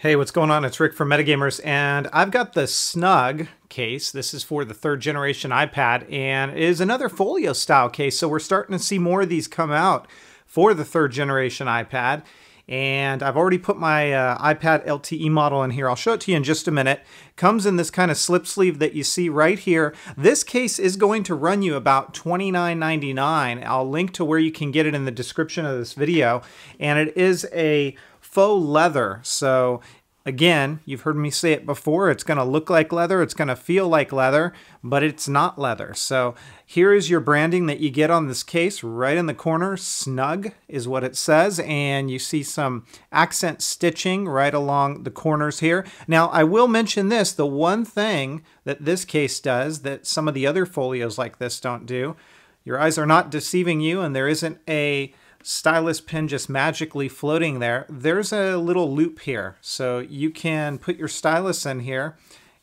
Hey, what's going on? It's Rick from Metagamers, and I've got the Snugg case. This is for the 3rd generation iPad, and it is another folio style case, so we're starting to see more of these come out for the 3rd generation iPad. And I've already put my iPad LTE model in here. I'll show it to you in just a minute. Comes in this kind of slip sleeve that you see right here. This case is going to run you about $29.99. I'll link to where you can get it in the description of this video. And it is a faux leather. So again, you've heard me say it before, it's going to look like leather, it's going to feel like leather, but it's not leather. So here is your branding that you get on this case right in the corner. Snugg is what it says, and you see some accent stitching right along the corners here. Now, I will mention this, the one thing that this case does that some of the other folios like this don't do, your eyes are not deceiving you, and there isn't a stylus pin just magically floating there. There's a little loop here, so you can put your stylus in here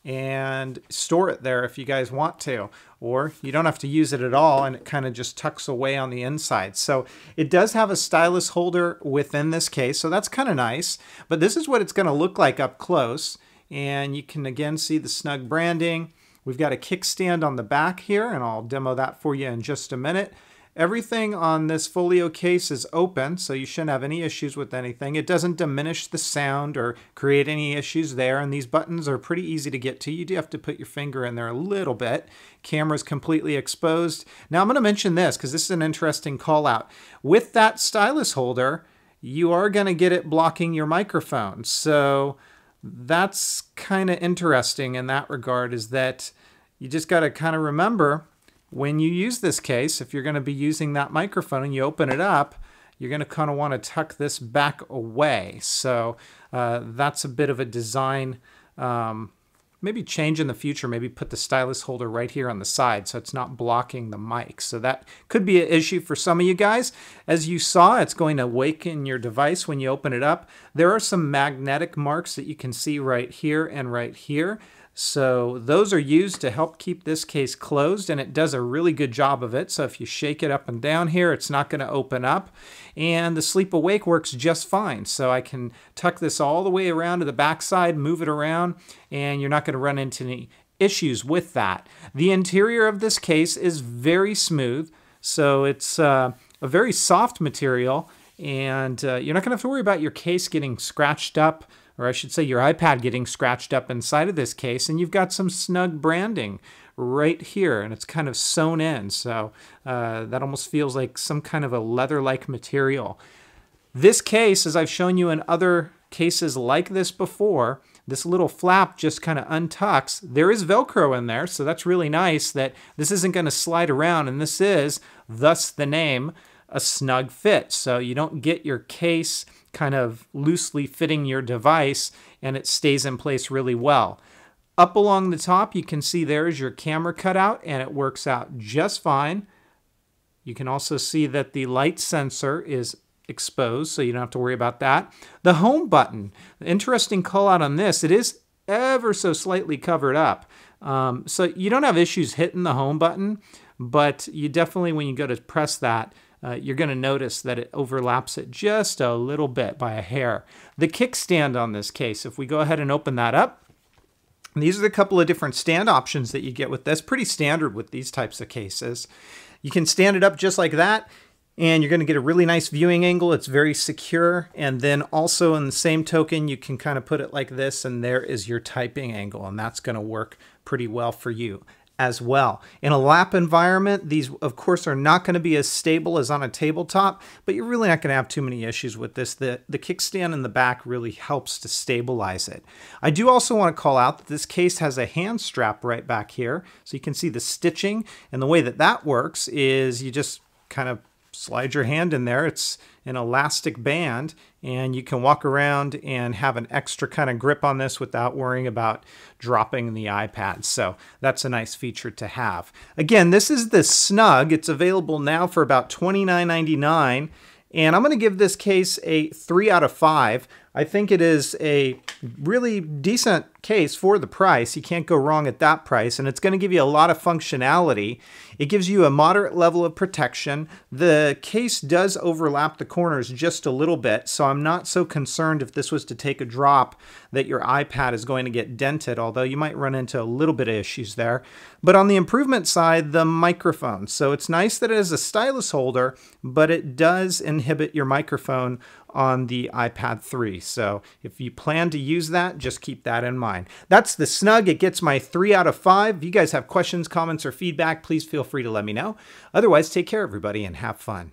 and store it there if you guys want to, or you don't have to use it at all, and it kind of just tucks away on the inside. So it does have a stylus holder within this case, so that's kind of nice. But this is what it's going to look like up close, and you can again see the Snugg branding. We've got a kickstand on the back here, and I'll demo that for you in just a minute. Everything on this folio case is open, so you shouldn't have any issues with anything. It doesn't diminish the sound or create any issues there, and these buttons are pretty easy to get to. You do have to put your finger in there a little bit. Camera's completely exposed. Now I'm going to mention this because this is an interesting call out. With that stylus holder, you are going to get it blocking your microphone. So that's kind of interesting in that regard, is that you just got to kind of remember, when you use this case, if you're going to be using that microphone and you open it up, you're going to kind of want to tuck this back away. So that's a bit of a design, maybe change in the future, maybe put the stylus holder right here on the side so it's not blocking the mic. So that could be an issue for some of you guys. As you saw, it's going to awaken your device when you open it up. There are some magnetic marks that you can see right here and right here. So those are used to help keep this case closed, and it does a really good job of it. So if you shake it up and down here, it's not going to open up. And the sleep awake works just fine. So I can tuck this all the way around to the back side, move it around, and you're not going to run into any issues with that. The interior of this case is very smooth. So it's a very soft material, and you're not going to have to worry about your case getting scratched up, or I should say your iPad getting scratched up inside of this case. And you've got some Snugg branding right here, and it's kind of sewn in. So that almost feels like some kind of a leather-like material. This case, as I've shown you in other cases like this before, this little flap just kind of untucks. There is Velcro in there, so that's really nice that this isn't going to slide around, and this is, thus the name, a snug fit. So you don't get your case kind of loosely fitting your device, and it stays in place really well. Up along the top, you can see there's your camera cutout, and it works out just fine. You can also see that the light sensor is exposed, so you don't have to worry about that. The home button, the interesting call out on this, it is ever so slightly covered up. So you don't have issues hitting the home button, but you definitely, when you go to press that, you're going to notice that it overlaps it just a little bit by a hair. The kickstand on this case, if we go ahead and open that up, these are the couple of different stand options that you get with this. Pretty standard with these types of cases. You can stand it up just like that, and you're going to get a really nice viewing angle. It's very secure. And then also in the same token, you can kind of put it like this, and there is your typing angle, and that's going to work pretty well for you as well. In a lap environment, these of course are not going to be as stable as on a tabletop, but you're really not going to have too many issues with this. The kickstand in the back really helps to stabilize it. I do also want to call out that this case has a hand strap right back here, so you can see the stitching, and the way that that works is you just kind of slide your hand in there. It's an elastic band, and you can walk around and have an extra kind of grip on this without worrying about dropping the iPad. So that's a nice feature to have. Again, this is the Snugg. It's available now for about $29.99, and I'm going to give this case a 3 out of 5. I think it is a really decent case for the price. You can't go wrong at that price, and it's going to give you a lot of functionality. It gives you a moderate level of protection. The case does overlap the corners just a little bit, so I'm not so concerned if this was to take a drop that your iPad is going to get dented, although you might run into a little bit of issues there. But on the improvement side, the microphone. So it's nice that it is a stylus holder, but it does inhibit your microphone on the iPad 3. So if you plan to use that, just keep that in mind. That's the Snugg. It gets my 3 out of 5. If you guys have questions, comments, or feedback, please feel free to let me know. Otherwise, take care, everybody, and have fun.